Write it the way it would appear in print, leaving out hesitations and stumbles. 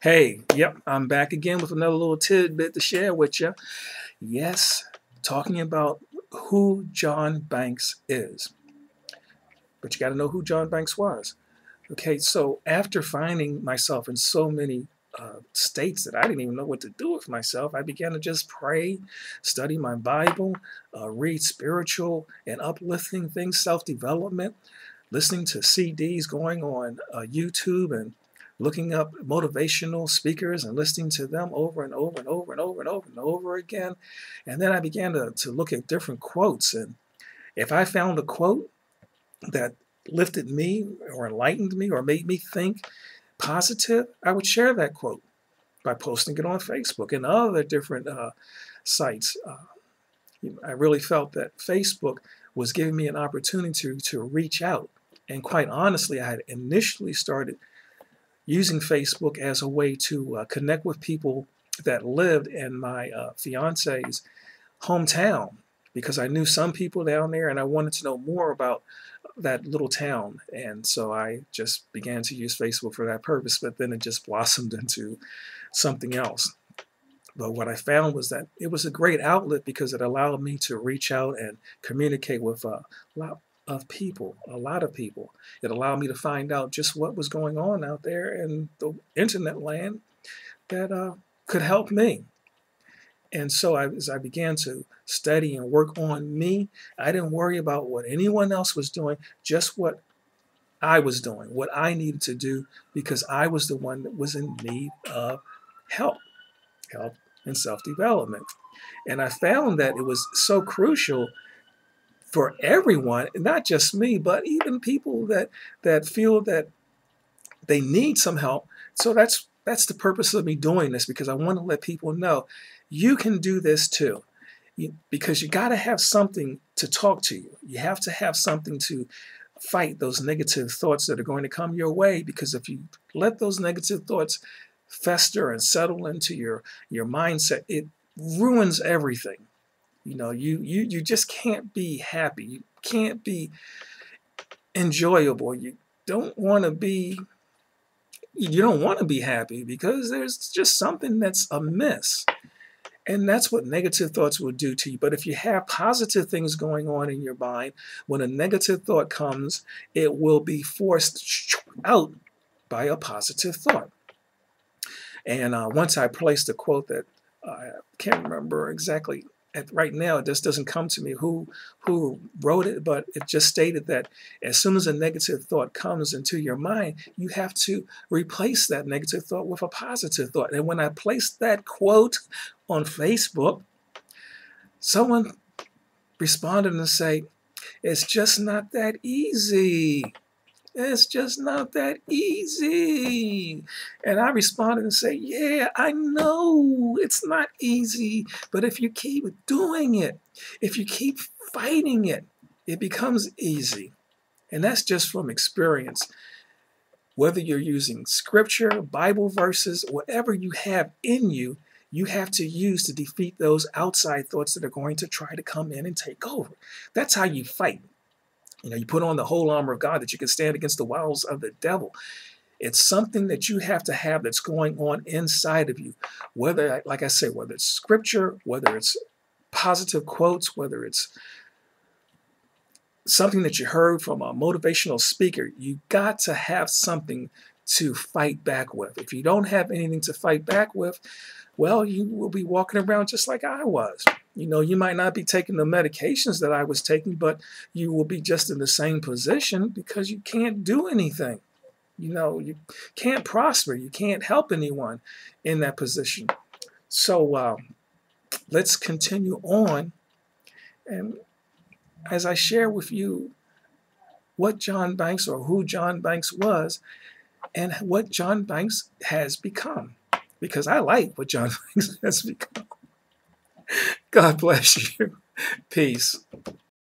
Hey, yep, I'm back again with another little tidbit to share with you. Yes, talking about who John Banks is. But you got to know who John Banks was. Okay, so after finding myself in so many states that I didn't even know what to do with myself, I began to just pray, study my Bible, read spiritual and uplifting things, self development, listening to CDs, going on YouTube and looking up motivational speakers and listening to them over and over and over and over and over and over again. And then I began to look at different quotes. And if I found a quote that lifted me or enlightened me or made me think positive, I would share that quote by posting it on Facebook and other different sites. I really felt that Facebook was giving me an opportunity to reach out. And quite honestly, I had initially started using Facebook as a way to connect with people that lived in my fiance's hometown because I knew some people down there and I wanted to know more about that little town. And so I just began to use Facebook for that purpose, but then it just blossomed into something else. But what I found was that it was a great outlet because it allowed me to reach out and communicate with a lot of people, a lot of people. It allowed me to find out just what was going on out there in the internet land that could help me. And so as I began to study and work on me, I didn't worry about what anyone else was doing, just what I was doing, what I needed to do, because I was the one that was in need of help and self-development. And I found that it was so crucial for everyone, not just me, but even people that feel that they need some help. So that's the purpose of me doing this, because I want to let people know you can do this too. Because you got to have something to talk to you. You have to have something to fight those negative thoughts that are going to come your way, because if you let those negative thoughts fester and settle into your mindset, it ruins everything. You just can't be happy. You can't be enjoyable. You don't want to be happy because there's just something that's amiss. And that's what negative thoughts will do to you. But if you have positive things going on in your mind, when a negative thought comes, it will be forced out by a positive thought. And once I placed a quote that I can't remember exactly right now, it just doesn't come to me who wrote it, but it just stated that as soon as a negative thought comes into your mind, you have to replace that negative thought with a positive thought. And when I placed that quote on Facebook, someone responded and say, "It's just not that easy. It's just not that easy." And I responded and say, "Yeah, I know it's not easy, but if you keep doing it, if you keep fighting it, it becomes easy." And that's just from experience. Whether you're using scripture, Bible verses, whatever you have in you, you have to use to defeat those outside thoughts that are going to try to come in and take over. That's how you fight. You put on the whole armor of God that you can stand against the wiles of the devil. It's something that you have to have that's going on inside of you. Whether, like I say, whether it's scripture, whether it's positive quotes, whether it's something that you heard from a motivational speaker, you got to have something to fight back with. If you don't have anything to fight back with, well, you will be walking around just like I was. You might not be taking the medications that I was taking, but you will be just in the same position because you can't do anything. You can't prosper. You can't help anyone in that position. So let's continue on. And as I share with you what John Banks, or who John Banks was, and what John Banks has become, because I like what John Banks has become. God bless you. Peace.